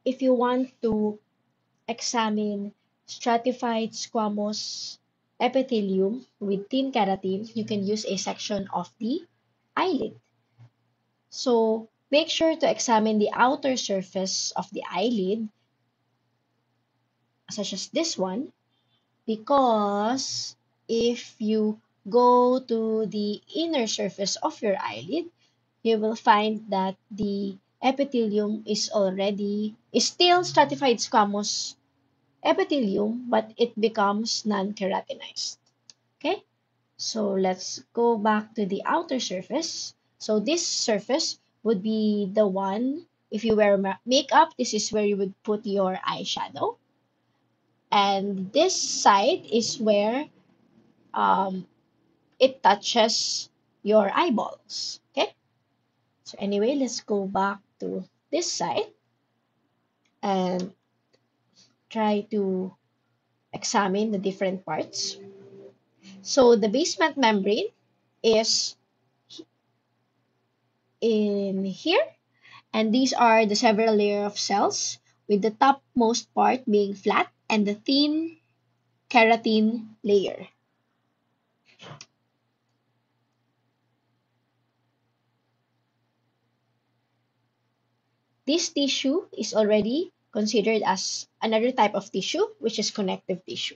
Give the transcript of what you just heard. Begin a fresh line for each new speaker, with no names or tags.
if you want to examine stratified squamous epithelium with thin keratin, you can use a section of the eyelid. So make sure to examine the outer surface of the eyelid, such as this one, because if you go to the inner surface of your eyelid, you will find that the epithelium is still stratified squamous epithelium, but it becomes non-keratinized. Okay, so let's go back to the outer surface. So this surface would be the one, if you wear makeup, this is where you would put your eyeshadow. And this side is where um, it touches your eyeballs. Okay, so anyway, let's go back to this side and try to examine the different parts. So the basement membrane is in here, and these are the several layer of cells, with the topmost part being flat and the thin keratin layer. This tissue is already considered as another type of tissue, which is connective tissue.